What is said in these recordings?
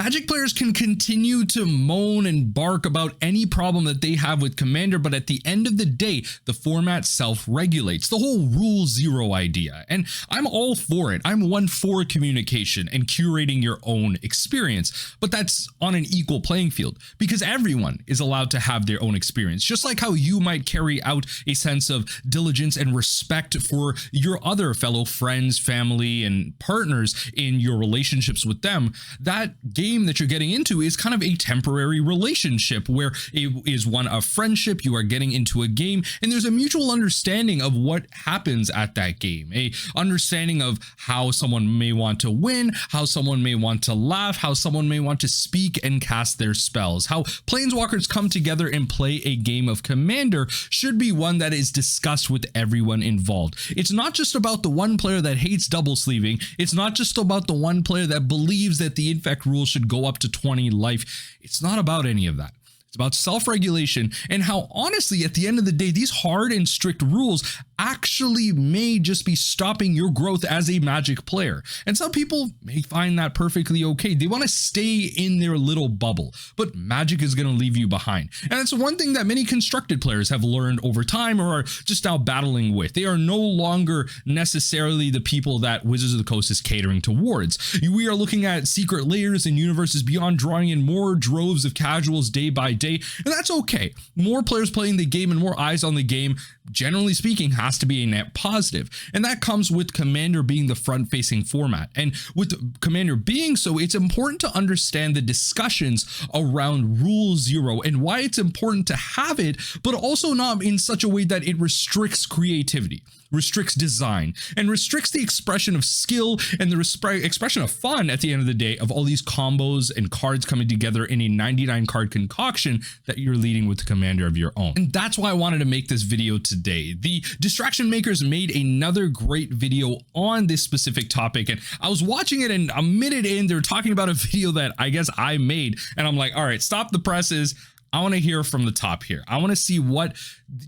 Magic players can continue to moan and bark about any problem that they have with Commander, but at the end of the day, the format self-regulates. The whole Rule Zero idea, and I'm all for it. I'm one for communication and curating your own experience, but that's on an equal playing field because everyone is allowed to have their own experience. Just like how you might carry out a sense of diligence and respect for your other fellow friends, family, and partners in your relationships with them, that game that you're getting into is kind of a temporary relationship where it is one of friendship. You are getting into a game and there's a mutual understanding of what happens at that game, a understanding of how someone may want to win, how someone may want to laugh, how someone may want to speak and cast their spells. How planeswalkers come together and play a game of Commander should be one that is discussed with everyone involved. It's not just about the one player that hates double sleeving. It's not just about the one player that believes that the infect rule should go up to 20 life. It's not about any of that. It's about self-regulation and how, honestly, at the end of the day, these hard and strict rules actually may just be stopping your growth as a Magic player. And some people may find that perfectly okay. They want to stay in their little bubble, but Magic is going to leave you behind. And it's one thing that many constructed players have learned over time or are just now battling with. They are no longer necessarily the people that Wizards of the Coast is catering towards. We are looking at secret layers and universes beyond, drawing in more droves of casuals day by day, and that's okay. More players playing the game and more eyes on the game, generally speaking, has to be a net positive. And that comes with Commander being the front-facing format. And with Commander being so, it's important to understand the discussions around Rule Zero and why it's important to have it, but also not in such a way that it restricts creativity, restricts design, and restricts the expression of skill and the expression of fun at the end of the day of all these combos and cards coming together in a 99 card concoction that you're leading with the Commander of your own. And that's why I wanted to make this video today. The Distraction Makers made another great video on this specific topic, and I was watching it, and a minute in, they're talking about a video that I guess I made, and I'm like, all right, stop the presses. I want to hear from the top here. I want to see what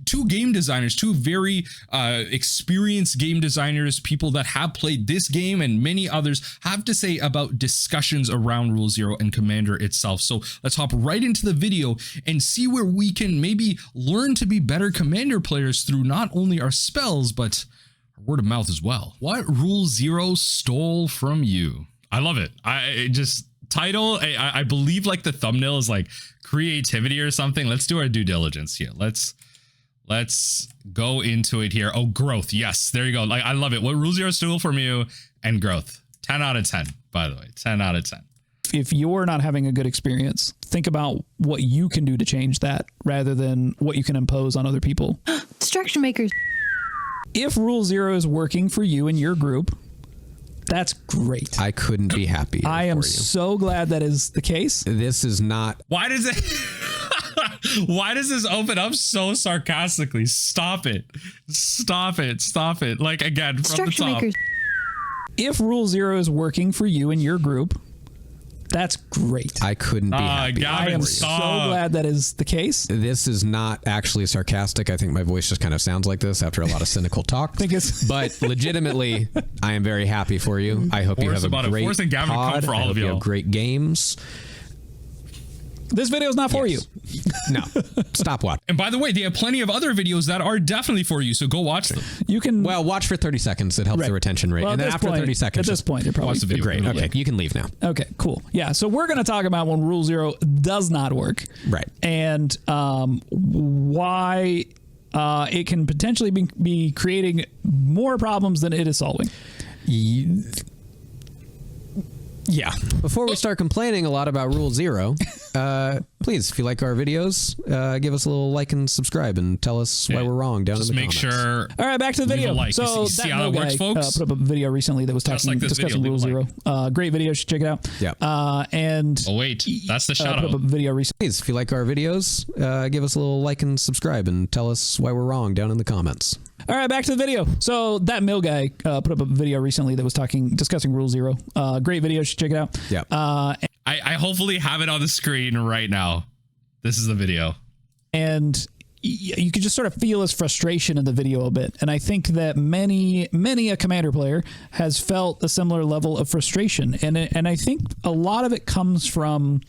two game designers, two very experienced game designers, people that have played this game and many others, have to say about discussions around Rule Zero and Commander itself. So let's hop right into the video and see where we can maybe learn to be better Commander players through not only our spells, but our word of mouth as well. What Rule Zero stole from you? I love it. Title, I believe like the thumbnail is like creativity or something. Let's do our due diligence here. Let's go into it here. Oh, growth. Yes, there you go. Like, I love it. What Rule Zero stole from you and growth. 10 out of 10, by the way. 10 out of 10. If you're not having a good experience, think about what you can do to change that rather than what you can impose on other people. Distraction Makers. If Rule Zero is working for you and your group, that's great. I couldn't be happier. I am so glad that is the case. This is not. Why does it? Why does this open up so sarcastically? Stop it. Stop it. Stop it. Like, again, from the top. Makers. If Rule Zero is working for you and your group, that's great. I couldn't be happy. I am so glad that is the case. This is not actually sarcastic. I think my voice just kind of sounds like this after a lot of cynical talk. But legitimately, I am very happy for you. I hope you have a great pod. I hope you have great games. This video is not for you. No, stop watching. And by the way, they have plenty of other videos that are definitely for you, so go watch them. You can watch for 30 seconds. It helps the retention rate. Well, and then after 30 seconds, at this point, they're probably watch the video. Great. Okay, you can leave now. Okay, cool. Yeah, so we're going to talk about when Rule Zero does not work, right? And why it can potentially be creating more problems than it is solving. Yeah. Before we start complaining a lot about Rule Zero, please, if you like our videos, give us a little like and subscribe and tell us why we're wrong down in the comments. Just make sure. All right, back to the video. So see how it works, folks? Put up a video recently that was discussing Rule Zero. Great video. You should check it out. Yeah. Oh wait, that's the shout out. Put up a video recently. Please, if you like our videos, give us a little like and subscribe and tell us why we're wrong down in the comments. All right, back to the video. So that Mill guy put up a video recently that was discussing Rule Zero. Great video. You should check it out. Yeah. I hopefully have it on the screen right now. This is the video. And you could just sort of feel his frustration in the video a bit. And I think that many a Commander player has felt a similar level of frustration. And I think a lot of it comes from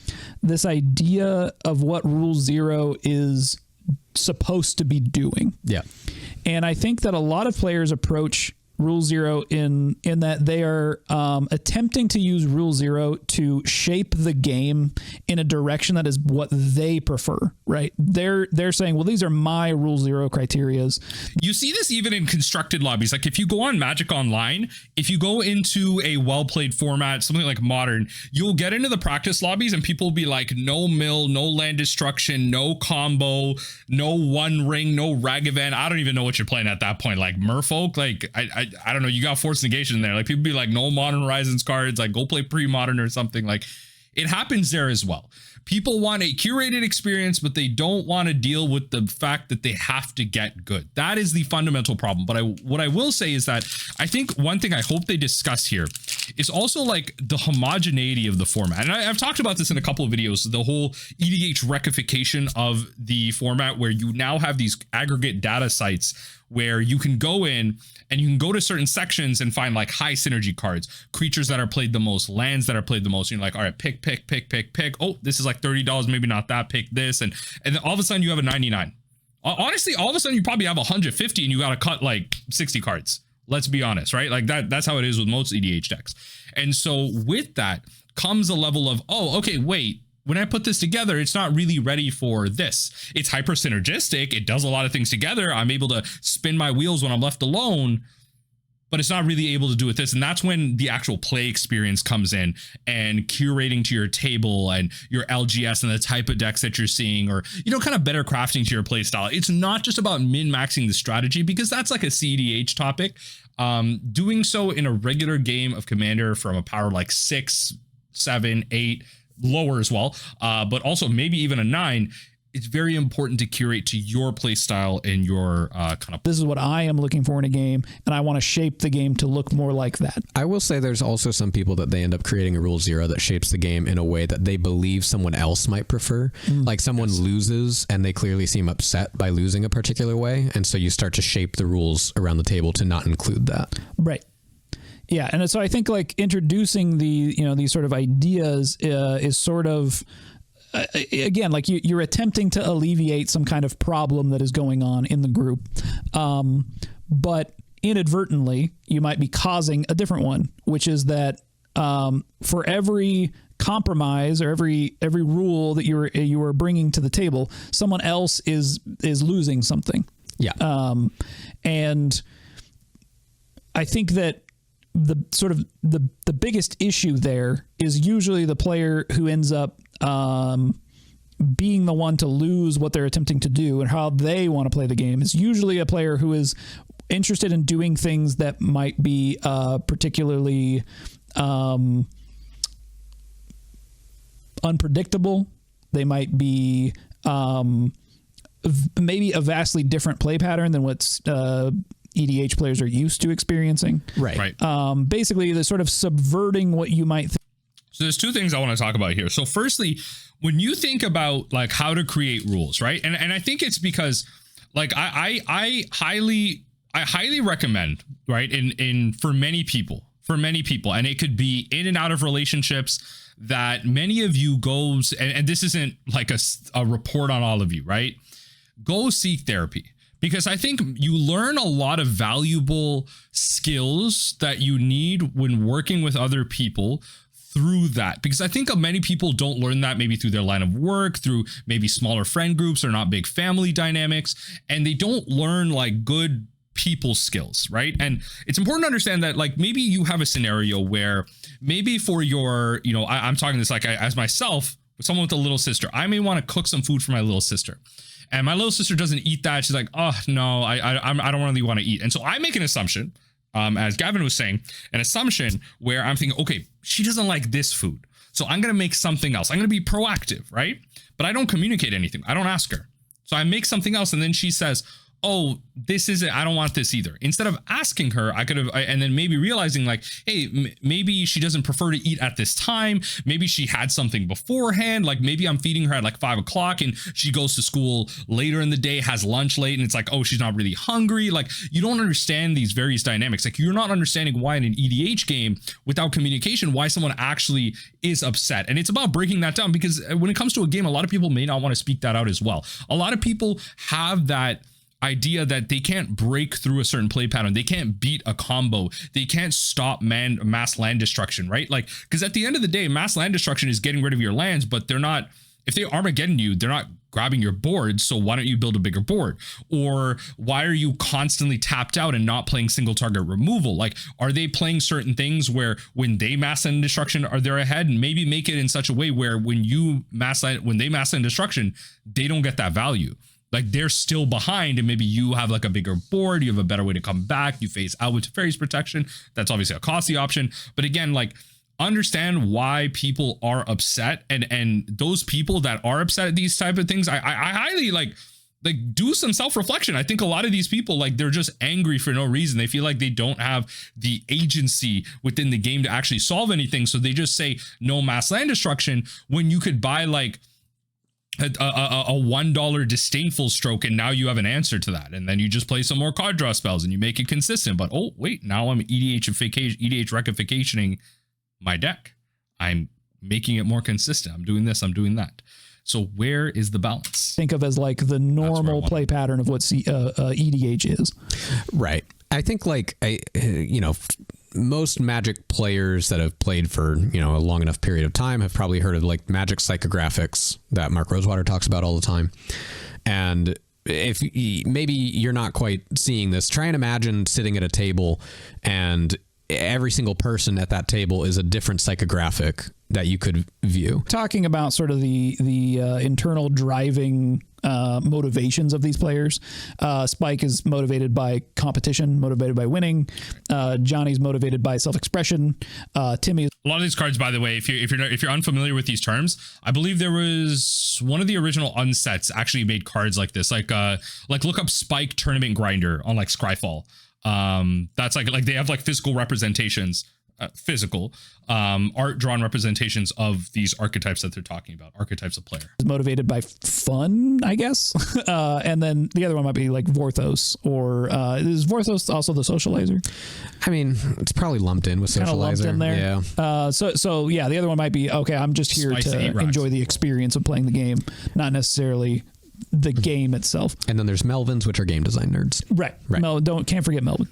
this idea of what Rule Zero is supposed to be doing. Yeah. And I think that a lot of players approach Rule Zero in that they are attempting to use Rule Zero to shape the game in a direction that is what they prefer, right? They're saying, well, these are my Rule Zero criterias. You see this even in constructed lobbies. Like if you go on Magic Online, if you go into a well-played format, something like Modern, you'll get into the practice lobbies and people will be like, no mill, no land destruction, no combo, no one ring, no Ragavan. I don't even know what you're playing at that point. Like Merfolk, like I don't know, you got Force Negation in there. Like people be like, no Modern Horizons cards, like go play pre-modern or something. Like it happens there as well. People want a curated experience, but they don't want to deal with the fact that they have to get good. That is the fundamental problem. But what I will say is that I think one thing I hope they discuss here is also like the homogeneity of the format. And I've talked about this in a couple of videos, the whole EDH reification of the format, where you now have these aggregate data sites where you can go in and you can go to certain sections and find like high synergy cards, creatures that are played the most, lands that are played the most. You're like, all right, pick. Oh, this is like $30, maybe not that, pick this. And then all of a sudden you have a 99. Honestly, all of a sudden you probably have 150 and you got to cut like 60 cards. Let's be honest, right? Like that's how it is with most EDH decks. And so with that comes a level of, oh, okay, wait, when I put this together, it's not really ready for this. It's hyper synergistic. It does a lot of things together. I'm able to spin my wheels when I'm left alone, but it's not really able to do with this. And that's when the actual play experience comes in, and curating to your table and your LGS and the type of decks that you're seeing, or, you know, kind of better crafting to your play style. It's not just about min-maxing the strategy, because that's like a cEDH topic. Doing so in a regular game of Commander from a power like 6, 7, 8, lower as well, but also maybe even a 9, it's very important to curate to your play style and your kind of. This is what I am looking for in a game, and I want to shape the game to look more like that. I will say there's also some people that they end up creating a Rule Zero that shapes the game in a way that they believe someone else might prefer. Like someone loses and they clearly seem upset by losing a particular way, and so you start to shape the rules around the table to not include that. Right. Yeah, and so I think like introducing these sort of ideas is sort of again, like you're attempting to alleviate some kind of problem that is going on in the group, but inadvertently you might be causing a different one, which is that for every compromise or every rule that you are bringing to the table, someone else is losing something. Yeah, and I think that the sort of the biggest issue there is usually the player who ends up being the one to lose what they're attempting to do and how they want to play the game. Is usually a player who is interested in doing things that might be particularly unpredictable. They might be maybe a vastly different play pattern than what's EDH players are used to experiencing. Right. Basically, they're sort of subverting what you might think. So there's two things I want to talk about here. So firstly, when you think about like how to create rules, right? And I think it's because like I highly recommend, right? In for many people, and it could be in and out of relationships, that many of you goes, and this isn't like a report on all of you, right? Go seek therapy. Because I think you learn a lot of valuable skills that you need when working with other people through that. Because I think many people don't learn that maybe through their line of work, through maybe smaller friend groups or not big family dynamics, and they don't learn like good people skills, right? And it's important to understand that like maybe you have a scenario where maybe for your, you know, I'm talking this like as myself, with someone with a little sister, I may want to cook some food for my little sister. And my little sister doesn't eat that. She's like, oh, no, I don't really want to eat. And so I make an assumption, as Gavin was saying, an assumption where I'm thinking, okay, she doesn't like this food, so I'm going to make something else. I'm going to be proactive, right? But I don't communicate anything. I don't ask her. So I make something else. And then she says, oh, this isn't, I don't want this either. Instead of asking her, I could have, and then maybe realizing like, hey, maybe she doesn't prefer to eat at this time. Maybe she had something beforehand. Like maybe I'm feeding her at like 5 o'clock and she goes to school later in the day, has lunch late, and it's like, oh, she's not really hungry. Like you don't understand these various dynamics. Like you're not understanding why in an EDH game without communication, why someone actually is upset. And it's about breaking that down, because when it comes to a game, a lot of people may not want to speak that out as well. A lot of people have that idea that they can't break through a certain play pattern. They can't beat a combo. They can't stop mass land destruction, right? Like, because at the end of the day, mass land destruction is getting rid of your lands, but they're not, if they Armageddon you, they're not grabbing your board. So why don't you build a bigger board? Or why are you constantly tapped out and not playing single target removal? Like, are they playing certain things where when they mass land destruction, are they ahead? And maybe make it in such a way where when they mass land destruction, they don't get that value. Like they're still behind, and maybe you have like a bigger board, you have a better way to come back, you phase out with Teferi's Protection. That's obviously a costly option. But again, like understand why people are upset, and those people that are upset at these type of things, I highly like do some self-reflection. I think a lot of these people, like they're just angry for no reason. They feel like they don't have the agency within the game to actually solve anything. So they just say no mass land destruction when you could buy like a $1 disdainful stroke, and now you have an answer to that, and then you just play some more card draw spells and you make it consistent. But oh wait, now I'm EDH rectificationing my deck. I'm making it more consistent. I'm doing this, I'm doing that. So where is the balance? Think of as like the normal play pattern of what EDH is. Right. I think like most Magic players that have played for, a long enough period of time have probably heard of like Magic psychographics that Mark Rosewater talks about all the time. And if maybe you're not quite seeing this, try and imagine sitting at a table and every single person at that table is a different psychographic that you could view. Talking about sort of the internal driving motivations of these players. Spike is motivated by competition, motivated by winning. Johnny's motivated by self-expression. Timmy. A lot of these cards, by the way, if you're unfamiliar with these terms, I believe there was one of the original unsets actually made cards like this, like look up Spike Tournament Grinder on like Scryfall. That's like they have like physical representations. Art drawn representations of these archetypes that they're talking about, archetypes of player. Motivated by fun, I guess. And then the other one might be like Vorthos, or is Vorthos also the socializer? I mean, it's probably lumped in with socializer. Lumped in there. Yeah. So yeah, the other one might be, okay, I'm just here to enjoy the experience of playing the game, not necessarily the game itself. And then there's Melvins, which are game design nerds. Right. Can't forget Melvin.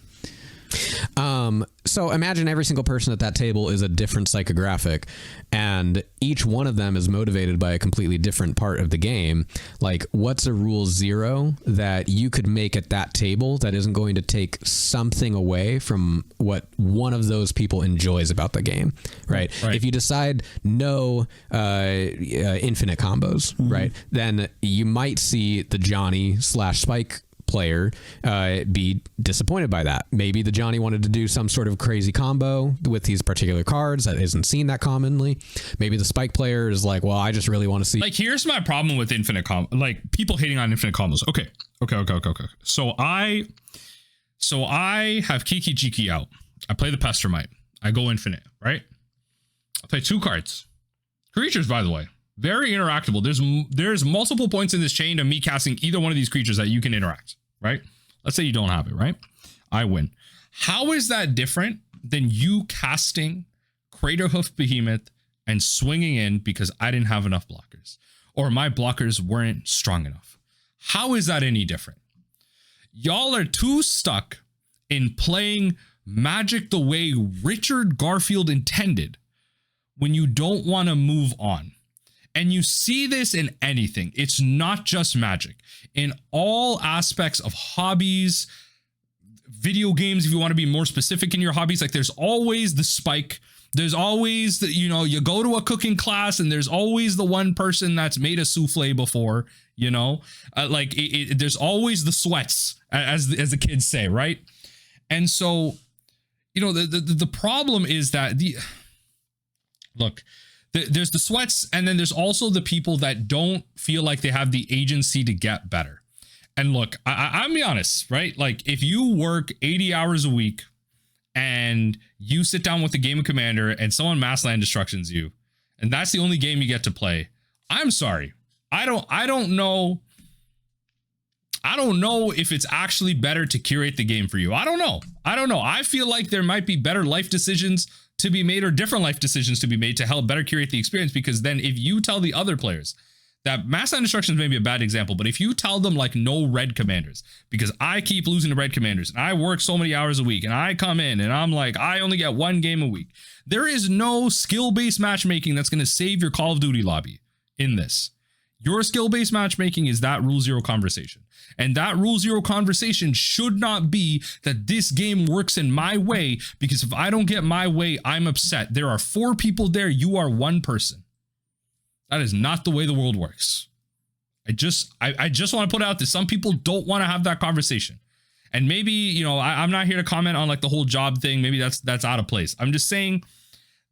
So imagine every single person at that table is a different psychographic, and each one of them is motivated by a completely different part of the game. Like, what's a rule 0 that you could make at that table that isn't going to take something away from what one of those people enjoys about the game, right? If you decide no infinite combos, right, then you might see the Johnny/Spike player be disappointed by that. Maybe the Johnny wanted to do some sort of crazy combo with these particular cards that isn't seen that commonly. Maybe the Spike player is like, well, I just really want to see. Like, here's my problem with infinite like people hating on infinite combos. Okay. So I have Kiki Jiki out. I play the Pestermite. I go infinite, right? I play 2 cards. Creatures, by the way, very interactable. There's multiple points in this chain of me casting either one of these creatures that you can interact, right? Let's say you don't have it, right? I win. How is that different than you casting Craterhoof Behemoth and swinging in because I didn't have enough blockers, or my blockers weren't strong enough? How is that any different? Y'all are too stuck in playing Magic the way Richard Garfield intended when you don't want to move on. And you see this in anything. It's not just Magic. In all aspects of hobbies, video games, if you want to be more specific in your hobbies, like there's always the Spike. There's always the, you go to a cooking class and there's always the one person that's made a souffle before, there's always the sweats, as the kids say, right? And so, the problem is that there's the sweats, and then there's also the people that don't feel like they have the agency to get better. And look, I'll be honest, right? Like if you work 80 hours a week and you sit down with a game of Commander and someone mass land destructions you, and that's the only game you get to play, I'm sorry. I don't know if it's actually better to curate the game for you. I don't know. I feel like there might be better life decisions to be made, or different life decisions to be made to help better curate the experience. Because then if you tell the other players that mass land destructions may be a bad example, but if you tell them like no red commanders, because I keep losing to red commanders and I work so many hours a week and I come in and I'm like, I only get 1 game a week. There is no skill-based matchmaking that's going to save your Call of Duty lobby in this. Your skill-based matchmaking is that rule 0 conversation. And that rule 0 conversation should not be that this game works in my way, because if I don't get my way, I'm upset. There are 4 people there. You are 1 person. That is not the way the world works. I just want to put out that some people don't want to have that conversation. And maybe, you know, I'm not here to comment on like the whole job thing. Maybe that's out of place. I'm just saying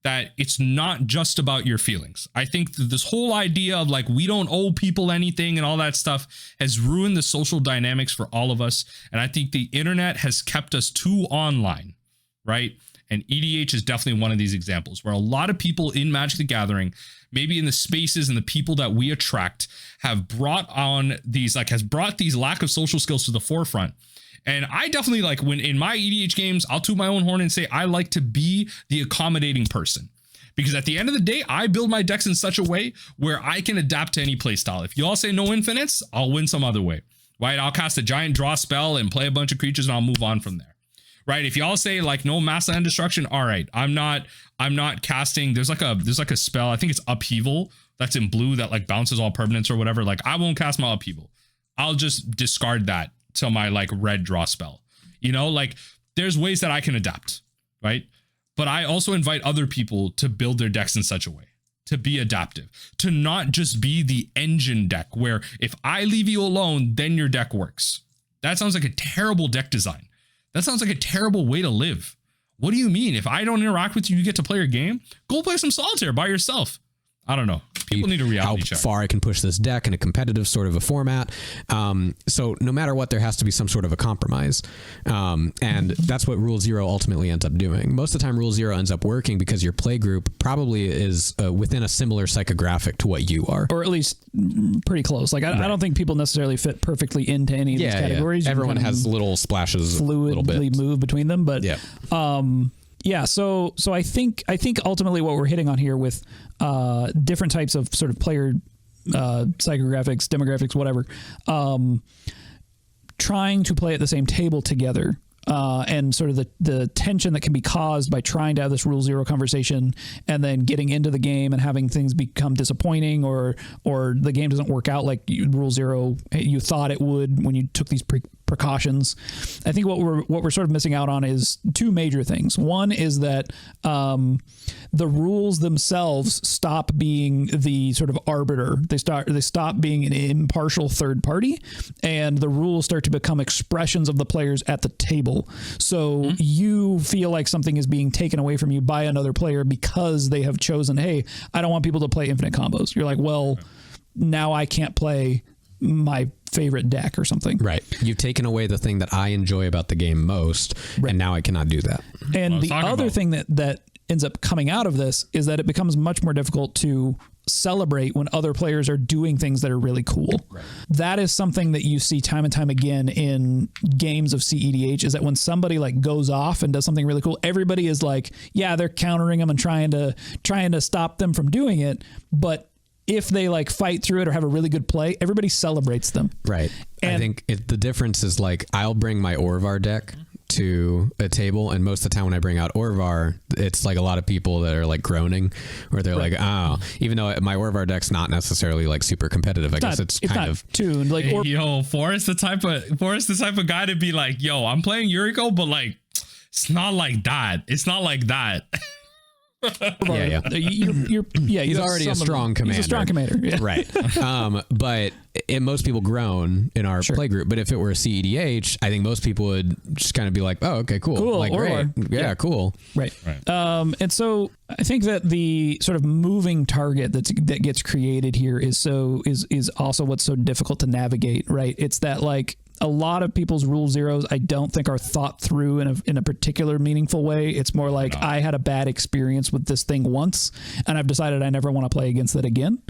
that it's not just about your feelings. I think that this whole idea of like, we don't owe people anything and all that stuff has ruined the social dynamics for all of us. And I think the internet has kept us too online, right? And EDH is definitely one of these examples where a lot of people in Magic the Gathering, maybe in the spaces and the people that we attract, have brought on these, like, has brought these lack of social skills to the forefront. And I definitely, like, when in my EDH games, I'll toot my own horn and say I like to be the accommodating person, because at the end of the day, I build my decks in such a way where I can adapt to any playstyle. If you all say no infinites, I'll win some other way, right? I'll cast a giant draw spell and play a bunch of creatures and I'll move on from there. Right. If y'all say like no mass land destruction, all right, I'm not casting. There's like a spell. I think it's Upheaval that's in blue that like bounces all permanents or whatever. Like I won't cast my Upheaval. I'll just discard that to my like red draw spell. You know, like there's ways that I can adapt. Right. But I also invite other people to build their decks in such a way to be adaptive, to not just be the engine deck where if I leave you alone, then your deck works. That sounds like a terrible deck design. That sounds like a terrible way to live. What do you mean? If I don't interact with you, you get to play your game? Go play some solitaire by yourself. I don't know. People need a reality check. How far I can push this deck in a competitive sort of a format. So no matter what, there has to be some sort of a compromise. And that's what Rule 0 ultimately ends up doing. Most of the time, Rule 0 ends up working because your play group probably is within a similar psychographic to what you are. Or at least pretty close. Like, I don't think people necessarily fit perfectly into any of these categories. Yeah. Everyone has little splashes, fluidly move between them. But yeah. So I think ultimately what we're hitting on here with different types of sort of player psychographics, demographics, whatever, trying to play at the same table together, and sort of the tension that can be caused by trying to have this Rule 0 conversation and then getting into the game and having things become disappointing, or the game doesn't work out like Rule 0 you thought it would when you took these precautions. I think what we're sort of missing out on is 2 major things. One is that the rules themselves stop being the sort of arbiter. They stop being an impartial third party, and the rules start to become expressions of the players at the table. So you feel like something is being taken away from you by another player because they have chosen, hey, I don't want people to play infinite combos. You're like, well, now I can't play my favorite deck or something. Right. You've taken away the thing that I enjoy about the game most, and now I cannot do that. And the other thing that ends up coming out of this is that it becomes much more difficult to celebrate when other players are doing things that are really cool. Right. That is something that you see time and time again in games of cEDH, is that when somebody like goes off and does something really cool, everybody is like, yeah, they're countering them and trying to stop them from doing it. But if they like fight through it or have a really good play, everybody celebrates them. Right. And I think the difference is like, I'll bring my Orvar deck to a table, and most of the time when I bring out Orvar, it's like a lot of people that are like groaning, or they're like, oh, even though my Orvar deck's not necessarily like super competitive, I guess it's kind of tuned. Like, yo, Forrest the type of guy to be like, yo, I'm playing Yuriko, but like, it's not like that. It's not like that. Yeah. He's already a strong commander. He's a strong commander. Yeah. Right. But most people groan in our play group. But if it were a cedh, I think most people would just kind of be like, oh, okay, cool. Like, great. Yeah, cool. Right. And so I think that the sort of moving target that gets created here is also what's so difficult to navigate, right? It's that like a lot of people's rule zeros I don't think are thought through in a particular meaningful way. It's more like I had a bad experience with this thing once and I've decided I never want to play against it again.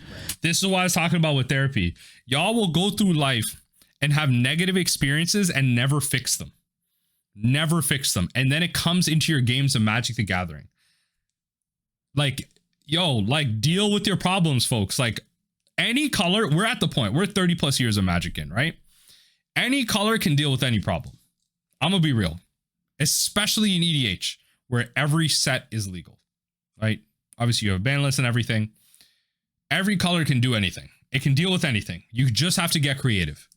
This is what I was talking about with therapy. Y'all will go through life and have negative experiences and never fix them. Never fix them. And then it comes into your games of Magic the Gathering. Like, deal with your problems, folks. Like any color, we're at the point, we're 30 plus years of Magic in, right? Any color can deal with any problem. I'm going to be real, especially in EDH, where every set is legal, right? Obviously, you have a ban list and everything. Every color can do anything. It can deal with anything. You just have to get creative.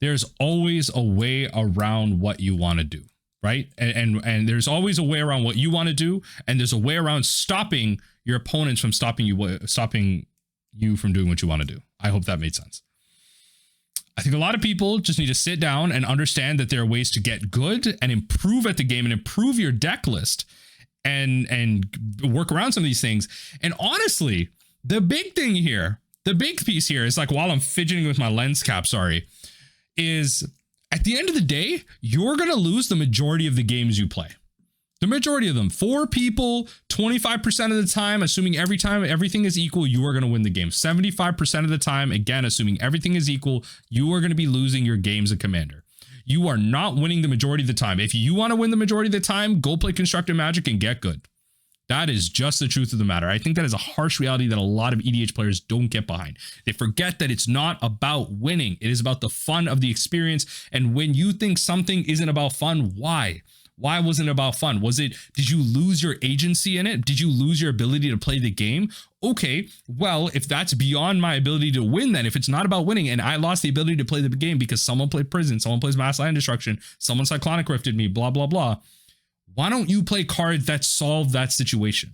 There's always a way around what you want to do, right? And there's always a way around what you want to do, and there's a way around stopping your opponents from stopping you from doing what you want to do. I hope that made sense. I think a lot of people just need to sit down and understand that there are ways to get good and improve at the game and improve your deck list and work around some of these things. And honestly, the big thing here, the big piece here is like, while I'm fidgeting with my lens cap, is at the end of the day, you're going to lose the majority of the games you play. The majority of them, 4 people, 25% of the time, assuming every time everything is equal, you are going to win the game. 75% of the time, again, assuming everything is equal, you are going to be losing your games of Commander. You are not winning the majority of the time. If you want to win the majority of the time, go play Constructed Magic and get good. That is just the truth of the matter. I think that is a harsh reality that a lot of EDH players don't get behind. They forget that it's not about winning. It is about the fun of the experience. And when you think something isn't about fun, why? Why wasn't it about fun? Did you lose your agency in it? Did you lose your ability to play the game? Okay, well, if that's beyond my ability to win, then if it's not about winning and I lost the ability to play the game because someone played Prison, someone plays Mass Land Destruction, someone Cyclonic Rifted me, blah, blah, blah. Why don't you play cards that solve that situation?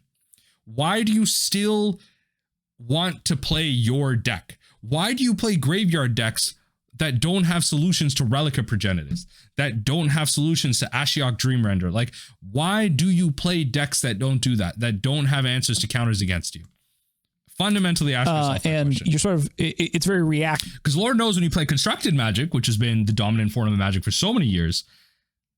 Why do you still want to play your deck? Why do you play graveyard decks that don't have solutions to Relic of Progenitus, that don't have solutions to Ashiok Dreamrender? Like, why do you play decks that don't do that, that don't have answers to counters against you? Fundamentally ask yourself that and question. You're sort of, it's very reactive. Because Lord knows when you play Constructed Magic, which has been the dominant form of Magic for so many years,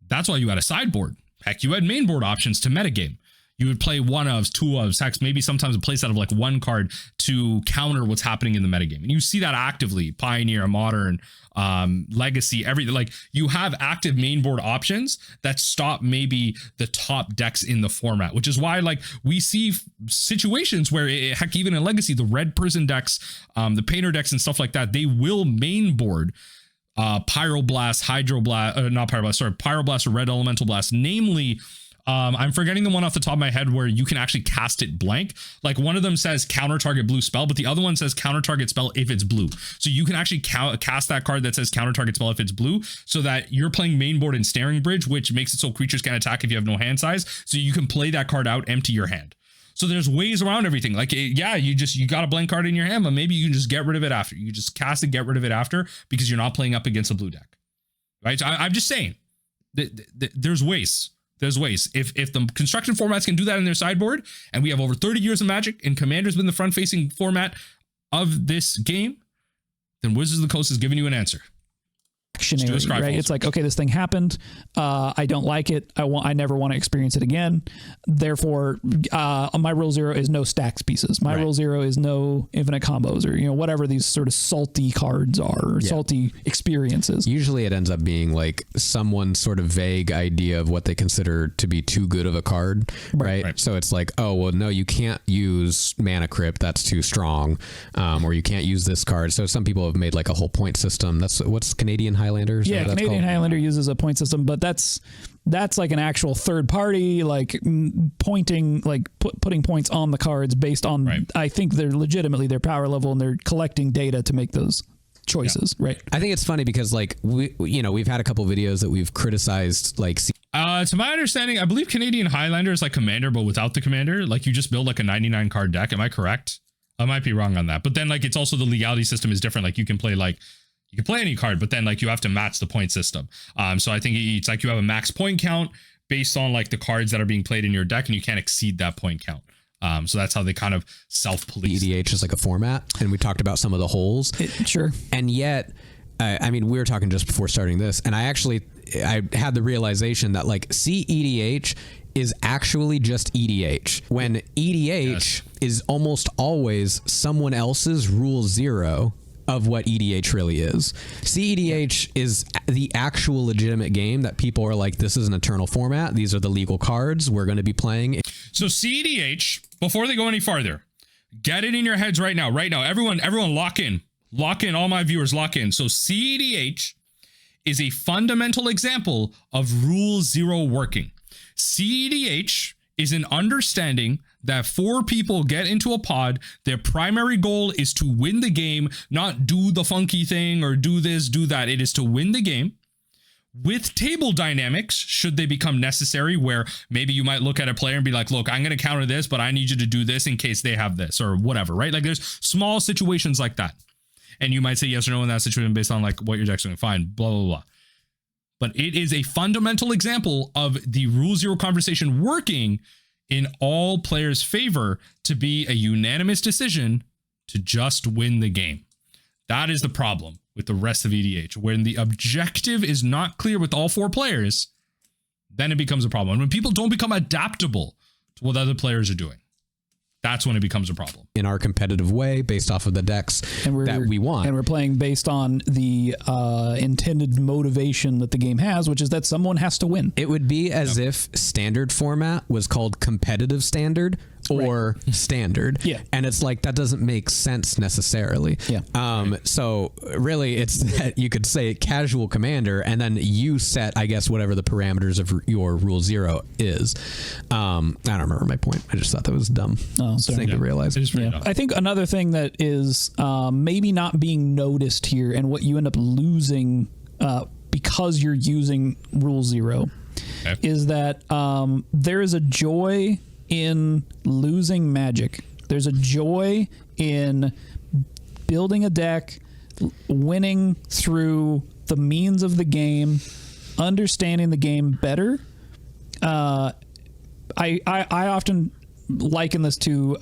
that's why you had a sideboard. Heck, you had mainboard options to metagame. You would play 1-ofs, 2-ofs, heck, maybe sometimes a place out of like one card to counter what's happening in the metagame. And you see that actively, Pioneer, Modern, Legacy, everything. Like, you have active mainboard options that stop maybe the top decks in the format, which is why like we see situations where, heck, even in Legacy, the red Prison decks, the Painter decks and stuff like that, they will mainboard Pyroblast, Pyroblast or Red Elemental Blast. Namely, I'm forgetting the one off the top of my head where you can actually cast it blank. Like, one of them says counter target blue spell, but the other one says counter target spell if it's blue. So you can actually cast that card that says counter target spell if it's blue, so that you're playing mainboard and Staring Bridge, which makes it so creatures can attack if you have no hand size. So you can play that card out, empty your hand. So there's ways around everything. Like, yeah, you got a blank card in your hand, but maybe you can just get rid of it after. You just cast and get rid of it after because you're not playing up against a blue deck, right? So I'm just saying there's ways. There's ways. If the construction formats can do that in their sideboard, and we have over 30 years of Magic and Commander's been the front-facing format of this game, then Wizards of the Coast is giving you an answer. Right? It's like, okay, this thing happened. I don't like it. I never want to experience it again. Therefore, my rule 0 is no stacks pieces. My rule 0 is no infinite combos, or whatever these sort of salty cards are, or salty experiences. Usually, it ends up being like someone's sort of vague idea of what they consider to be too good of a card, right? So it's like, oh well, no, you can't use Mana Crypt. That's too strong, or you can't use this card. So some people have made like a whole point system. That's what's Canadian Highlanders. Yeah, Canadian Highlander uses a point system, but that's like an actual third party, like pointing, like putting points on the cards based on, I think they're legitimately their power level, and they're collecting data to make those choices, right? I think it's funny because like we've had a couple videos that we've criticized like. To my understanding, I believe Canadian Highlander is like Commander, but without the Commander. Like you just build like a 99 card deck. Am I correct? I might be wrong on that. But then like it's also the legality system is different. Like you can play any card, but then like you have to match the point system. So I think it's like you have a max point count based on like the cards that are being played in your deck, and you can't exceed that point count. So that's how they kind of self-police. EDH is like a format, and we talked about some of the holes. Sure. And yet, I mean, we were talking just before starting this, and I had the realization that like cedh is actually just EDH. When EDH is almost always someone else's rule 0 of what EDH really is. cedh is the actual legitimate game that people are like, this is an eternal format. These are the legal cards we're going to be playing. So cedh, before they go any farther, get it in your heads right now. Everyone lock in, all my viewers, lock in. So cedh is a fundamental example of rule 0 working. cedh is an understanding that 4 people get into a pod. Their primary goal is to win the game, not do the funky thing or do this, do that. It is to win the game with table dynamics, should they become necessary, where maybe you might look at a player and be like, look, I'm going to counter this, but I need you to do this in case they have this or whatever, right? Like there's small situations like that. And you might say yes or no in that situation based on like what your deck's doing. Fine, blah, blah, blah. But it is a fundamental example of the rule 0 conversation working in all players' favor to be a unanimous decision to just win the game. That is the problem with the rest of EDH. When the objective is not clear with all 4 players, then it becomes a problem. And when people don't become adaptable to what other players are doing, that's when it becomes a problem. In our competitive way, based off of the decks that we want. And we're playing based on the intended motivation that the game has, which is that someone has to win. It would be as if standard format was called competitive standard or standard. Yeah. And it's like, that doesn't make sense necessarily. Yeah. So really it's that you could say casual commander, and then you set, I guess, whatever the parameters of your rule 0 is. I don't remember my point. I just thought that was dumb. Oh, sorry. To realize. I think another thing that is maybe not being noticed here, and what you end up losing because you're using rule 0 is that there is a joy in losing magic. There's a joy in building a deck, winning through the means of the game, understanding the game better. I often liken this to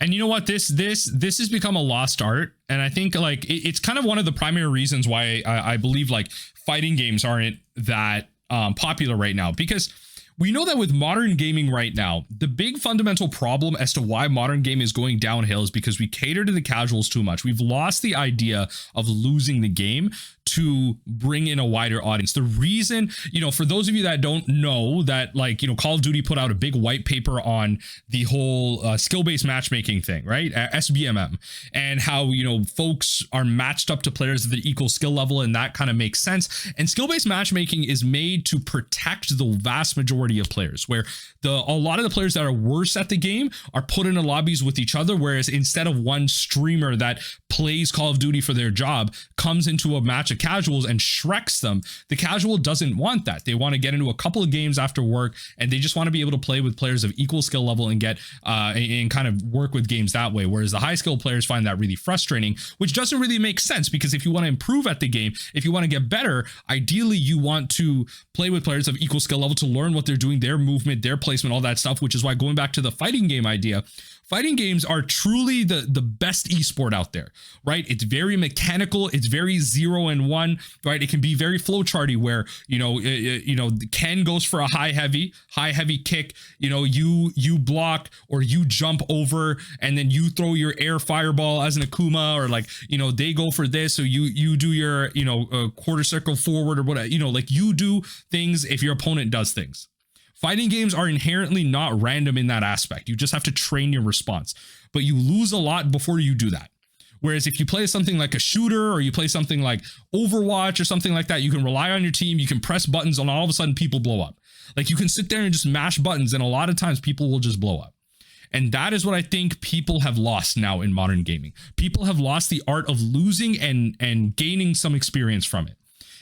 and you know what, this has become a lost art, and I think like it's kind of one of the primary reasons why I believe like fighting games aren't that popular right now, because we know that with modern gaming right now, the big fundamental problem as to why modern game is going downhill is because we cater to the casuals too much. We've lost the idea of losing the game to bring in a wider audience. The reason, for those of you that don't know that, like, Call of Duty put out a big white paper on the whole skill-based matchmaking thing, right? SBMM, and how, folks are matched up to players of the equal skill level, and that kind of makes sense. And skill-based matchmaking is made to protect the vast majority of players, where a lot of the players that are worse at the game are put into lobbies with each other, whereas instead of one streamer that plays Call of Duty for their job comes into a match of casuals and shreks them, the casual doesn't want that. They want to get into a couple of games after work, and they just want to be able to play with players of equal skill level and get and kind of work with games that way, whereas the high skill players find that really frustrating, which doesn't really make sense, because if you want to improve at the game, if you want to get better, ideally you want to play with players of equal skill level to learn what they're doing, their movement, their placement, all that stuff, which is why, going back to the fighting game idea, fighting games are truly the best esport out there, right? It's very mechanical. It's very 0 and 1, right? It can be very flowcharty, where, Ken goes for a high heavy kick, you block or you jump over, and then you throw your air fireball as an Akuma, or like, they go for this. So you do your, quarter circle forward or whatever, like you do things if your opponent does things. Fighting games are inherently not random in that aspect. You just have to train your response, but you lose a lot before you do that. Whereas if you play something like a shooter, or you play something like Overwatch or something like that, you can rely on your team, you can press buttons, and all of a sudden people blow up. Like, you can sit there and just mash buttons, and a lot of times people will just blow up. And that is what I think people have lost now in modern gaming. People have lost the art of losing and gaining some experience from it.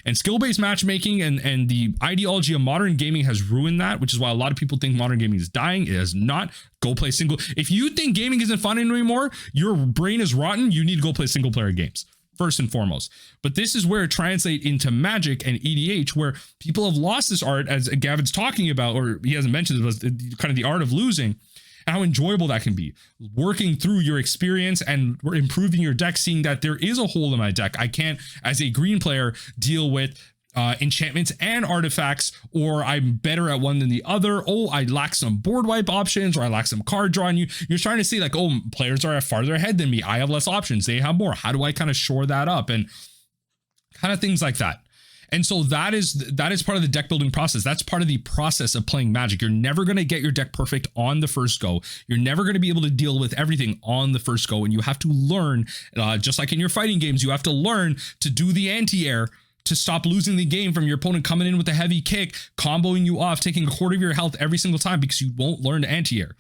And skill-based matchmaking and the ideology of modern gaming has ruined that, which is why a lot of people think modern gaming is dying. It is not. Go play single. If you think gaming isn't fun anymore, your brain is rotten. You need to go play single-player games, first and foremost. But this is where it translates into Magic and EDH, where people have lost this art, as Gavin's talking about, or he hasn't mentioned it, was kind of the art of losing. How enjoyable that can be, working through your experience and improving your deck, seeing that there is a hole in my deck. I can't, as a green player, deal with enchantments and artifacts, or I'm better at one than the other. Oh, I lack some board wipe options, or I lack some card draw. And you're trying to see like, oh, players are farther ahead than me. I have less options. They have more. How do I kind of shore that up? And kind of things like that. And so that is part of the deck building process. That's part of the process of playing Magic. You're never going to get your deck perfect on the first go. You're never going to be able to deal with everything on the first go. And you have to learn, just like in your fighting games, you have to learn to do the anti-air to stop losing the game from your opponent coming in with a heavy kick, comboing you off, taking a quarter of your health every single time because you won't learn to anti-air.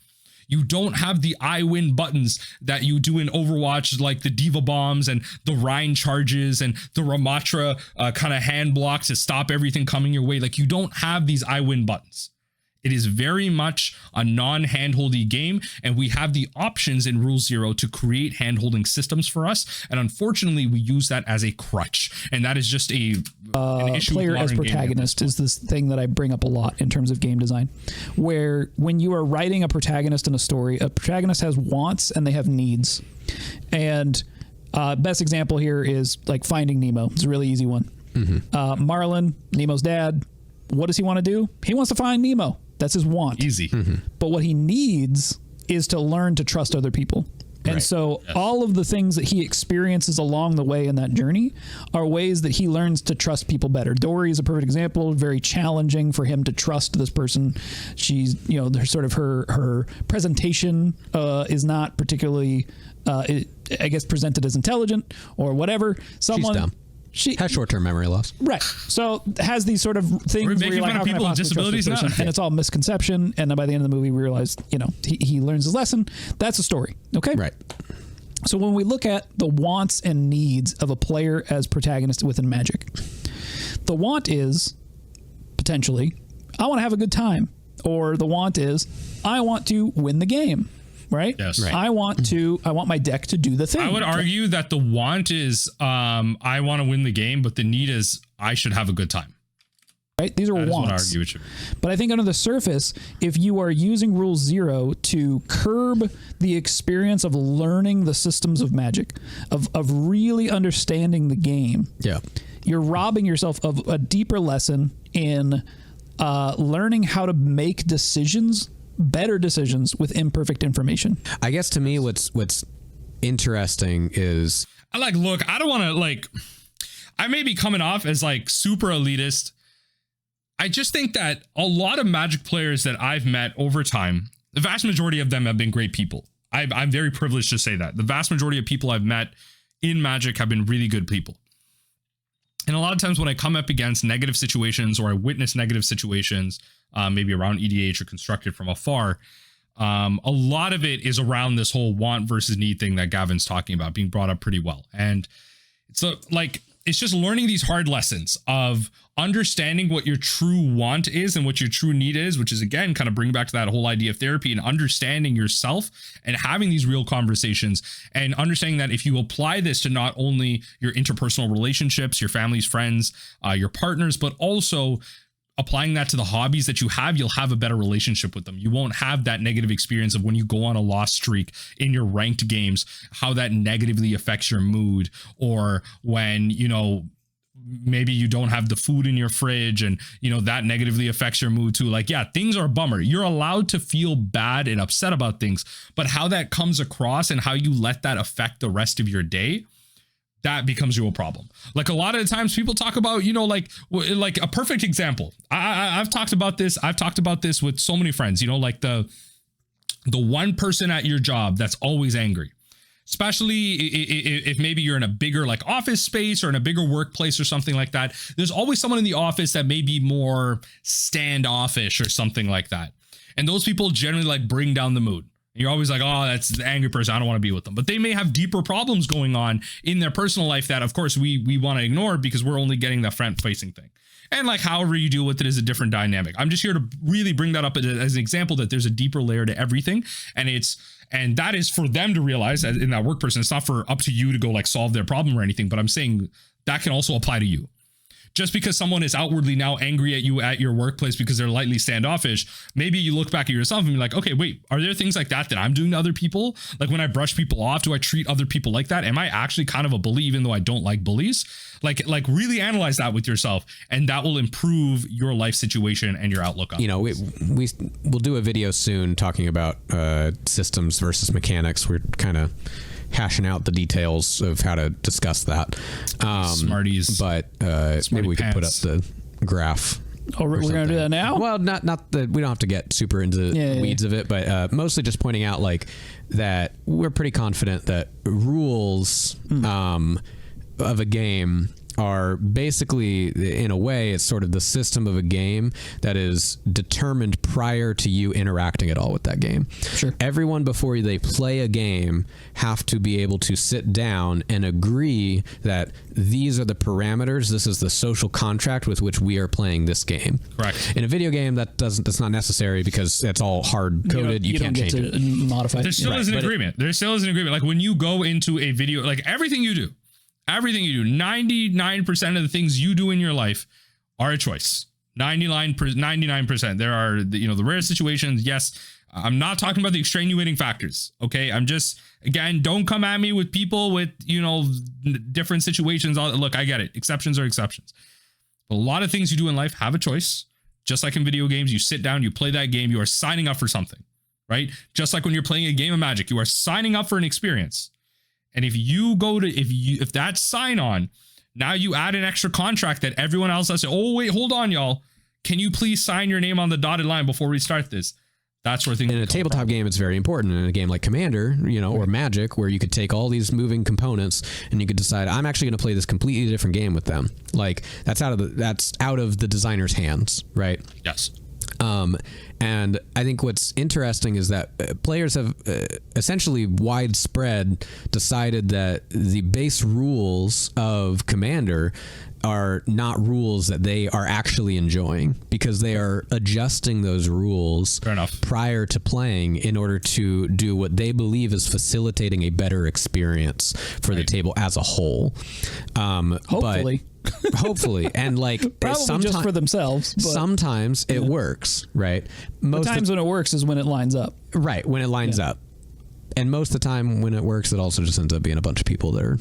You don't have the I win buttons that you do in Overwatch, like the Diva Bombs and the Rhine charges and the Ramatra kind of hand block to stop everything coming your way. Like, you don't have these I win buttons. It is very much a non-handholdy game, and we have the options in Rule Zero to create hand-holding systems for us. And unfortunately, we use that as a crutch, and that is just an issue. Player as protagonist is this thing that I bring up a lot in terms of game design, where when you are writing a protagonist in a story, a protagonist has wants and they have needs. And best example here is like Finding Nemo. It's a really easy one. Mm-hmm. Marlin, Nemo's dad, what does he want to do? He wants to find Nemo. That's his want. Easy. Mm-hmm. But what he needs is to learn to trust other people. And so all of the things that he experiences along the way in that journey are ways that he learns to trust people better. Dory is a perfect example. Very challenging for him to trust this person. She's, her presentation is not particularly, I guess, presented as intelligent or whatever. She's dumb. She has short-term memory loss. Right. So has these sort of things where you're like, how people with disabilities now? And it's all misconception. And then by the end of the movie, we realize, he learns his lesson. That's a story. Okay. Right. So when we look at the wants and needs of a player as protagonist within Magic, the want is potentially, I want to have a good time. Or the want is, I want to win the game. Right? Yes. Right. I want my deck to do the thing. I would argue that the want is I want to win the game, but the need is I should have a good time. Right? These are wants. What I argue it should be. But I think under the surface, if you are using Rule Zero to curb the experience of learning the systems of Magic, of really understanding the game, you're robbing yourself of a deeper lesson in learning how to make better decisions with imperfect information. I guess to me, what's interesting is I don't want to I may be coming off as super elitist. I just think that a lot of Magic players that I've met over time, the vast majority of them have been great people. I'm very privileged to say that. The vast majority of people I've met in Magic have been really good people. And a lot of times when I come up against negative situations or I witness negative situations, maybe around EDH or constructed from afar, a lot of it is around this whole want versus need thing that Gavin's talking about, being brought up pretty well. And so it's just learning these hard lessons of understanding what your true want is and what your true need is, which is, again, kind of bring back to that whole idea of therapy and understanding yourself and having these real conversations and understanding that if you apply this to not only your interpersonal relationships, your family's friends, your partners, but also applying that to the hobbies that you have, you'll have a better relationship with them. You won't have that negative experience of when you go on a loss streak in your ranked games, how that negatively affects your mood, or when, maybe you don't have the food in your fridge and, that negatively affects your mood too. Things are a bummer. You're allowed to feel bad and upset about things, but how that comes across and how you let that affect the rest of your day, that becomes your problem. A lot of the times people talk about, like a perfect example. I've talked about this. I've talked about this with so many friends, the one person at your job that's always angry, especially if maybe you're in a bigger office space or in a bigger workplace or something like that. There's always someone in the office that may be more standoffish or something like that. And those people generally bring down the mood. And you're always like, oh, that's the angry person, I don't want to be with them. But they may have deeper problems going on in their personal life that, of course, we want to ignore because we're only getting the front-facing thing. And like however you deal with it is a different dynamic. I'm just here to really bring that up as an example that there's a deeper layer to everything. And that is for them to realize in that work person. It's not for up to you to go like solve their problem or anything, but I'm saying that can also apply to you. Just because someone is outwardly now angry at you at your workplace because they're lightly standoffish, maybe you look back at yourself and be like, okay, wait, are there things like that I'm doing to other people? Like when I brush people off, do I treat other people like that? Am I actually kind of a bully even though I don't like bullies? Like really analyze that with yourself, and that will improve your life situation and your outlook on it. We'll do a video soon talking about systems versus mechanics. We're kind of hashing out the details of how to discuss that. Smarties. But maybe we could put up the graph. Oh, we're going to do that now? Well, not that we don't have to get super into the weeds of it, but mostly just pointing out like that we're pretty confident that rules of a game are basically, in a way, it's sort of the system of a game that is determined prior to you interacting at all with that game. Sure. Everyone before they play a game have to be able to sit down and agree that these are the parameters. This is the social contract with which we are playing this game. Correct. In a video game, that's not necessary because it's all hard coded. You can't change it. Modify. There still is an agreement. There still is an agreement. Like when you go into a video, like everything you do, 99% of the things you do in your life are a choice. 99%. There are the rare situations. Yes, I'm not talking about the extenuating factors. Okay, I'm just, again, don't come at me with people with different situations. Look, I get it. Exceptions are exceptions. But a lot of things you do in life have a choice. Just like in video games, you sit down, you play that game, you are signing up for something, right? Just like when you're playing a game of Magic, you are signing up for an experience. And if you go to, if that's sign on, now you add an extra contract that everyone else has to, oh, wait, hold on, y'all. Can you please sign your name on the dotted line before we start this? That's where things. In a tabletop game, it's very important. In a game like Commander, or Magic, where you could take all these moving components and you could decide, I'm actually going to play this completely different game with them. Like that's out of the designer's hands, right? Yes. And I think what's interesting is that players have essentially widespread decided that the base rules of Commander are not rules that they are actually enjoying because they are adjusting those rules prior to playing in order to do what they believe is facilitating a better experience for the table as a whole. Hopefully. Hopefully, and like probably just for themselves. But sometimes it works, right? Most times when it works is when it lines up. Right, when it lines up, and most of the time when it works, it also just ends up being a bunch of people that are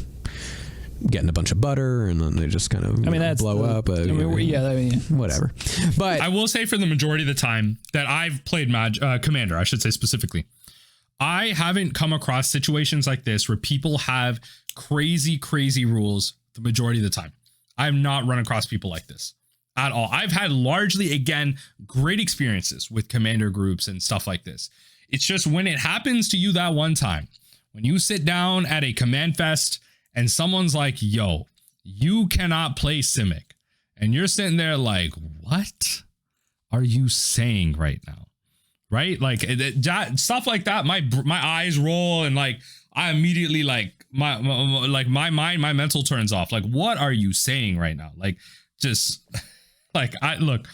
getting a bunch of butter, and then they just kind of blow up. Whatever. But I will say, for the majority of the time that I've played Commander, I should say specifically, I haven't come across situations like this where people have crazy rules the majority of the time. I've not run across people like this at all. I've had largely, again, great experiences with Commander groups and stuff like this. It's just when it happens to you that one time, when you sit down at a command fest and someone's like, yo, you cannot play Simic. And you're sitting there like, what are you saying right now? Right? Like stuff like that. My eyes roll and like, I immediately like my mind, my mental turns off. Like, what are you saying right now? Like, just like, look,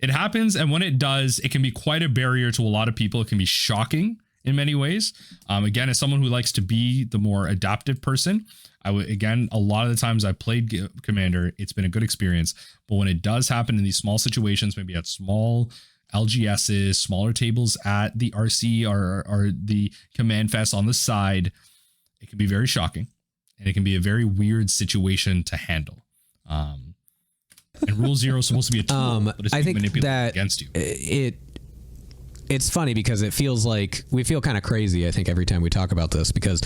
it happens. And when it does, it can be quite a barrier to a lot of people. It can be shocking in many ways. Again, as someone who likes to be the more adaptive person, a lot of the times I played Commander, it's been a good experience. But when it does happen in these small situations, maybe at small LGSs, smaller tables at the RC or the Command Fest on the side, it can be very shocking, and it can be a very weird situation to handle. And Rule Zero is supposed to be a tool, but it's being manipulated against you. It's funny because it feels like we feel kind of crazy, I think, every time we talk about this, because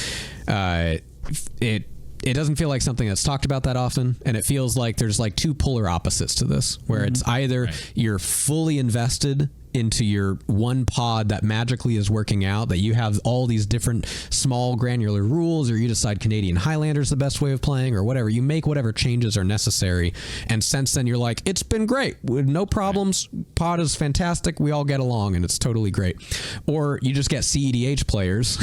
it doesn't feel like something that's talked about that often, and it feels like there's like two polar opposites to this, where it's either you're fully invested into your one pod that magically is working out, that you have all these different small granular rules, or you decide Canadian Highlander's the best way of playing or whatever. You make whatever changes are necessary. And since then you're like, it's been great with no problems. Pod is fantastic. We all get along and it's totally great. Or you just get cEDH players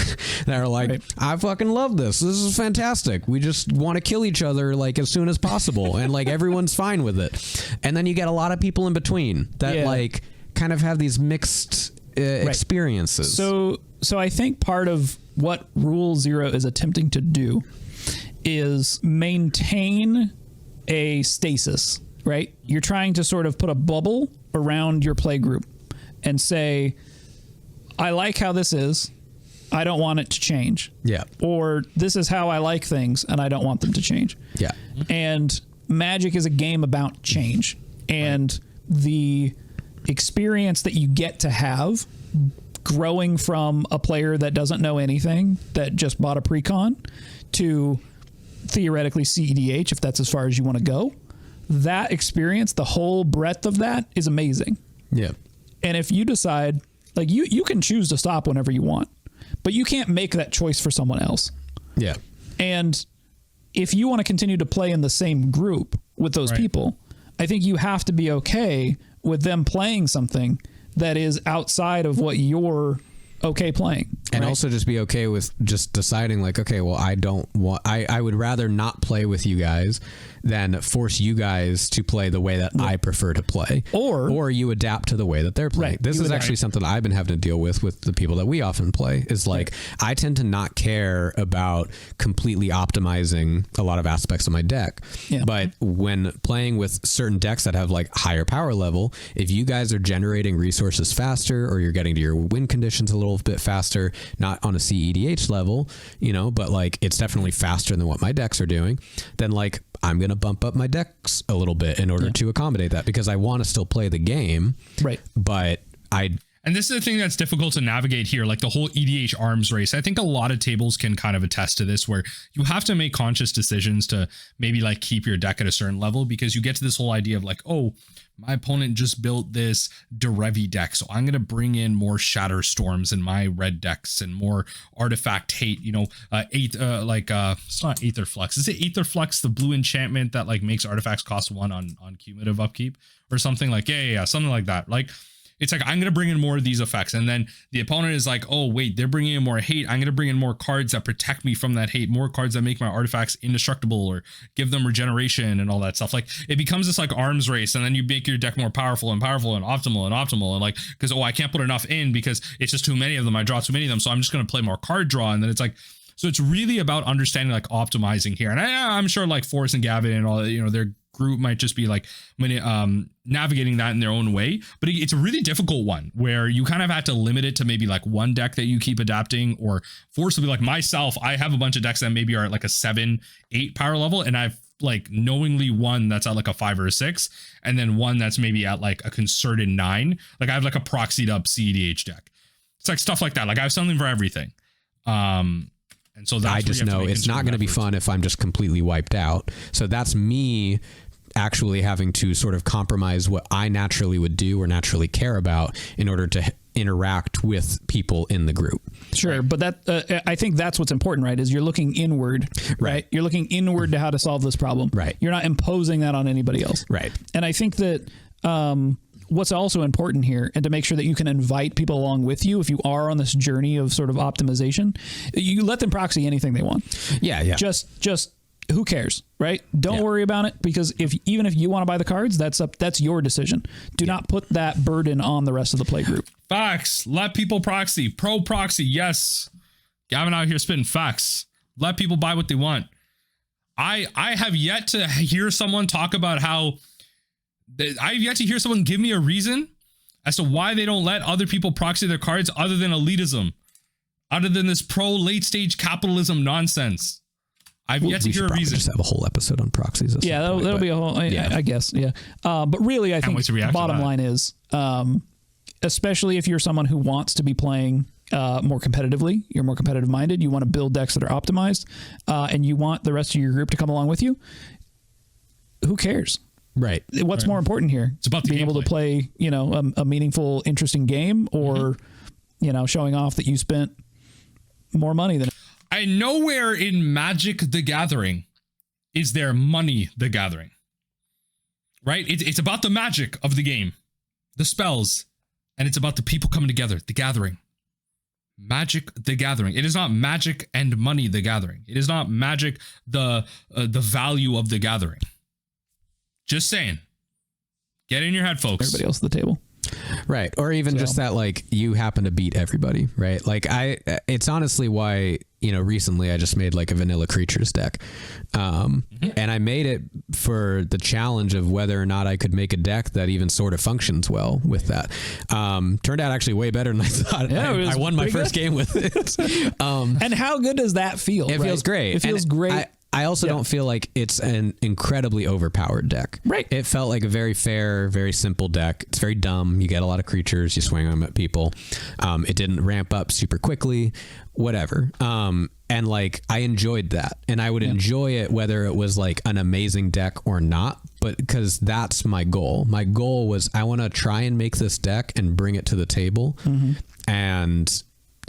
that are like, I fucking love this. This is fantastic. We just want to kill each other like as soon as possible. And like everyone's fine with it. And then you get a lot of people in between that like kind of have these mixed experiences. So I think part of what Rule Zero is attempting to do is maintain a stasis, right? You're trying to sort of put a bubble around your play group and say, I like how this is. I don't want it to change. Yeah. Or this is how I like things and I don't want them to change. Yeah. And Magic is a game about change. And the experience that you get to have growing from a player that doesn't know anything, that just bought a pre-con, to theoretically cEDH, if that's as far as you want to go, that experience, the whole breadth of that is amazing. Yeah. And if you decide, like, you can choose to stop whenever you want, but you can't make that choice for someone else. Yeah. And if you want to continue to play in the same group with those people, I think you have to be okay with them playing something that is outside of what you're okay playing. And also just be okay with just deciding like, okay, well, I would rather not play with you guys than force you guys to play the way that I prefer to play. Or you adapt to the way that they're playing. This is actually something I've been having to deal with the people that we often play, is like, I tend to not care about completely optimizing a lot of aspects of my deck. Yeah. But when playing with certain decks that have like higher power level, if you guys are generating resources faster, or you're getting to your win conditions a little bit faster, not on a cEDH level, but like it's definitely faster than what my decks are doing, then like I'm going to bump up my decks a little bit in order to accommodate that, because I want to still play the game. Right. But and this is the thing that's difficult to navigate here, like the whole EDH Arms Race. I think a lot of tables can kind of attest to this, where you have to make conscious decisions to maybe like keep your deck at a certain level, because you get to this whole idea of like, oh, my opponent just built this Derevi deck, so I'm going to bring in more Shatter Storms in my red decks and more Artifact Hate, it's not Aether Flux. Is it Aether Flux, the blue enchantment that like makes artifacts cost 1 on cumulative upkeep or something? Like, yeah, something like that. Like, it's like, I'm going to bring in more of these effects. And then the opponent is like, oh, wait, they're bringing in more hate. I'm going to bring in more cards that protect me from that hate, more cards that make my artifacts indestructible or give them regeneration and all that stuff. Like, it becomes this like arms race. And then you make your deck more powerful and optimal. And like, because, I can't put enough in because it's just too many of them. I draw too many of them. So I'm just going to play more card draw. And then it's like, so it's really about understanding, like, optimizing here. And I'm sure like Forrest and Gavin and all, their group might just be like navigating that in their own way, but it's a really difficult one where you kind of have to limit it to maybe like one deck that you keep adapting, or forcibly, like myself, I have a bunch of decks that maybe are at like a 7-8 power level, and I've like knowingly one that's at like a 5 or a 6, and then one that's maybe at like a concerted 9. Like I have like a proxied up cEDH deck. It's like stuff like that. Like I have something for everything. And so that's, I just know it's not going to be fun if I'm just completely wiped out. So that's me actually having to sort of compromise what I naturally would do or naturally care about in order to interact with people in the group. Sure. But that, I think that's what's important, right? Is you're looking inward, right? You're looking inward to how to solve this problem. Right. You're not imposing that on anybody else. Right. And I think that, what's also important here, and to make sure that you can invite people along with you if you are on this journey of sort of optimization, you let them proxy anything they want. Yeah. Just who cares, right? Don't worry about it, because even if you want to buy the cards, that's your decision. Do not put that burden on the rest of the play group. Facts. Let people proxy. Pro proxy. Yes. Gavin out here spitting facts. Let people buy what they want. I have yet to hear someone talk about how I've yet to hear someone give me a reason as to why they don't let other people proxy their cards other than elitism, other than this pro late stage capitalism nonsense. I've yet to hear a reason. Just have a whole episode on proxies. Yeah, that'll be a whole, I guess. Yeah. But really, I think the bottom line is, especially if you're someone who wants to be playing more competitively, you're more competitive minded, you want to build decks that are optimized, and you want the rest of your group to come along with you, who cares? Right. What's more important here? It's about being able to play, you know, a meaningful, interesting game, or, you know, showing off that you spent more money than. Nowhere in Magic the Gathering is there money the gathering. Right? It's about the magic of the game, the spells, and it's about the people coming together, the gathering. Magic the Gathering. It is not Magic and money the gathering. It is not Magic the value of the gathering. Just saying. Get in your head, folks. Everybody else at the table. Right. Or even just that, like, you happen to beat everybody, right? Like, it's honestly why, you know, recently I just made like a vanilla creatures deck. And I made it for the challenge of whether or not I could make a deck that even sort of functions well with that. Turned out actually way better than I thought. Yeah, I won my first game with it. And how good does that feel? It feels great. It feels great. I also don't feel like it's an incredibly overpowered deck. Right. It felt like a very fair, very simple deck. It's very dumb. You get a lot of creatures. You swing them at people. It didn't ramp up super quickly. Whatever. And like, I enjoyed that. And I would enjoy it whether it was like an amazing deck or not. But because that's my goal. My goal was I want to try and make this deck and bring it to the table.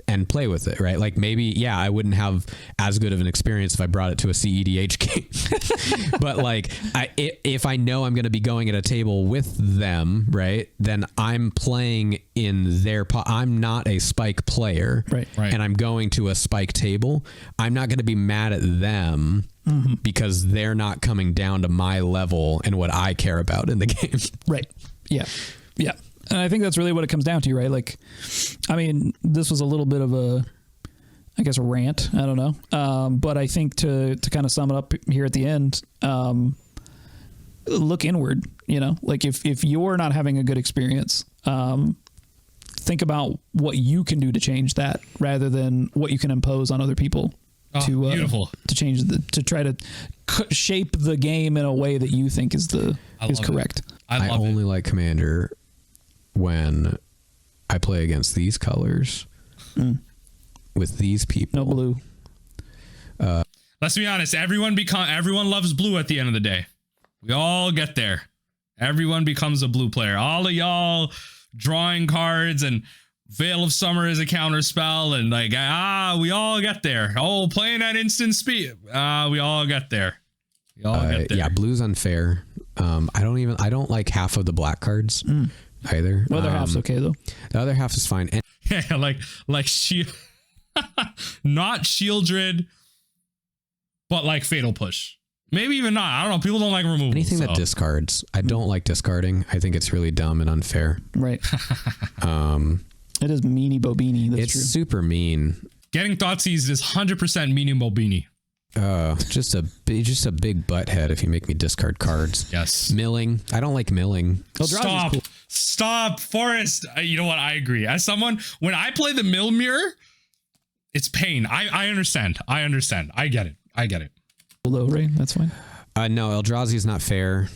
And play with it, right? Like maybe, I wouldn't have as good of an experience if I brought it to a cedh game. But like, if I know I'm going to be going at a table with them, right, then I'm playing in their I'm not a spike player, right, and I'm going to a spike table. I'm not going to be mad at them because they're not coming down to my level and what I care about in the game. Right. Yeah. Yeah. And I think that's really what it comes down to, right? Like, I mean, this was a little bit of a rant. I don't know. But I think to kind of sum it up here at the end, look inward, you know, like if you're not having a good experience, think about what you can do to change that rather than what you can impose on other people to change to try to shape the game in a way that you think is correct. I only like Commander when I play against these colors with these people. No blue. Let's be honest. Everyone loves blue at the end of the day. We all get there. Everyone becomes a blue player. All of y'all drawing cards and Veil of Summer is a counter spell and like, we all get there. Oh, playing at instant speed. We all get there. We all get there. Yeah, blue's unfair. I don't like half of the black cards. Either. The other half's okay though. The other half is fine. And yeah, like not Shieldred, but like Fatal Push. Maybe even not. I don't know. People don't like removal. Anything that discards. I don't like discarding. I think it's really dumb and unfair. Right. It is meanie bobini. That's it's true. Super mean. Getting Thoughtseize is 100% meanie bobini. Just a big butthead if you make me discard cards. Yes. Milling. I don't like milling. Stop, Forrest. You know what? I agree. As someone, when I play the mill mirror, it's pain. I understand. I get it. Low rate. That's fine. No, Eldrazi is not fair.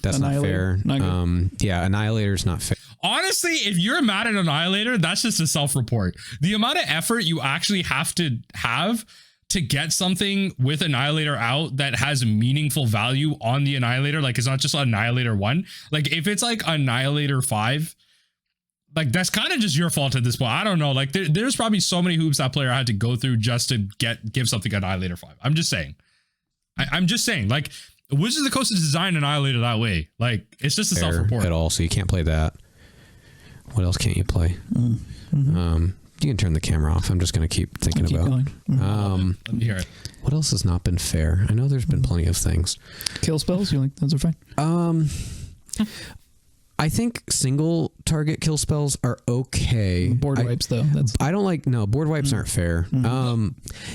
That's not fair. Annihilator's not fair. Honestly, if you're mad at Annihilator, that's just a self-report. The amount of effort you actually have to get something with Annihilator out that has meaningful value on the Annihilator, like it's not just Annihilator 1. Like if it's like Annihilator 5, like that's kind of just your fault at this point. I don't know. Like there's probably so many hoops that player had to go through just to give something Annihilator 5. I'm just saying. I'm just saying, like Wizards of the Coast is designed Annihilator that way. Like it's just a self-report at all, so you can't play that. What else can't you play? You can turn the camera off. I'm just going to keep thinking about. Let me hear it. What else has not been fair? I know there's been plenty of things. Kill spells, you like those are fine. I think single target kill spells are okay. Board wipes though. I don't like board wipes aren't fair.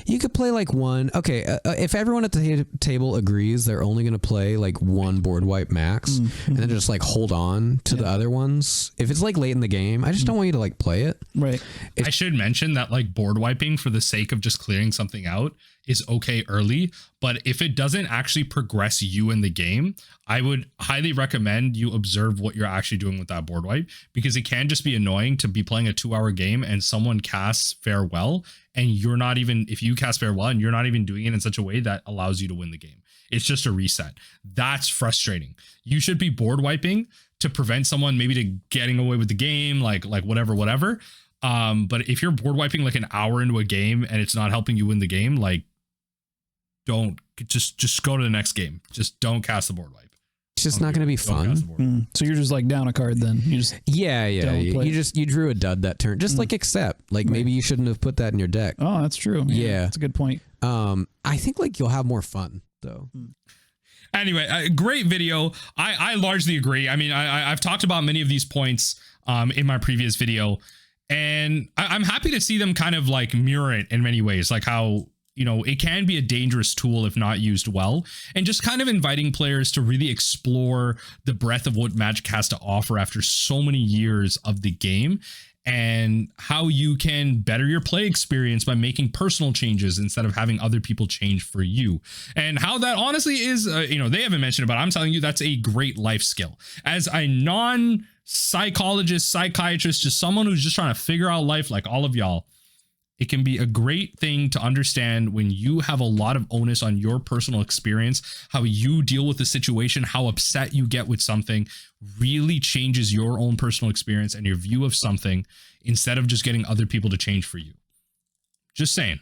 You could play like one. Okay, if everyone at the table agrees they're only going to play like one board wipe max, and then just like hold on to the other ones. If it's like late in the game, I just don't want you to like play it. Right. I should mention that like board wiping for the sake of just clearing something out is okay early, but if it doesn't actually progress you in the game, I would highly recommend you observe what you're actually doing with that board wipe, because it can just be annoying to be playing a 2-hour game and someone casts farewell and you're not even, if you cast farewell and you're not even doing it in such a way that allows you to win the game. It's just a reset. That's frustrating. You should be board wiping to prevent someone maybe to getting away with the game, like whatever. But if you're board wiping like an hour into a game and it's not helping you win the game, like, don't just go to the next game. Just don't cast the board wipe. It's just not going to be fun. So you're just like down a card then. You just you drew a dud that turn. Just like accept. Like maybe you shouldn't have put that in your deck. Oh, that's true. Yeah, that's a good point. I think like you'll have more fun though. Anyway, great video. I largely agree. I mean, I've talked about many of these points in my previous video, and I'm happy to see them kind of like mirror it in many ways, like how, you know, it can be a dangerous tool if not used well, and just kind of inviting players to really explore the breadth of what Magic has to offer after so many years of the game, and how you can better your play experience by making personal changes instead of having other people change for you. And how that honestly is, you know, they haven't mentioned it, but I'm telling you, that's a great life skill. As a non-psychologist, psychiatrist, just someone who's just trying to figure out life like all of y'all, it can be a great thing to understand when you have a lot of onus on your personal experience. How you deal with the situation, how upset you get with something really changes your own personal experience and your view of something, instead of just getting other people to change for you. Just saying.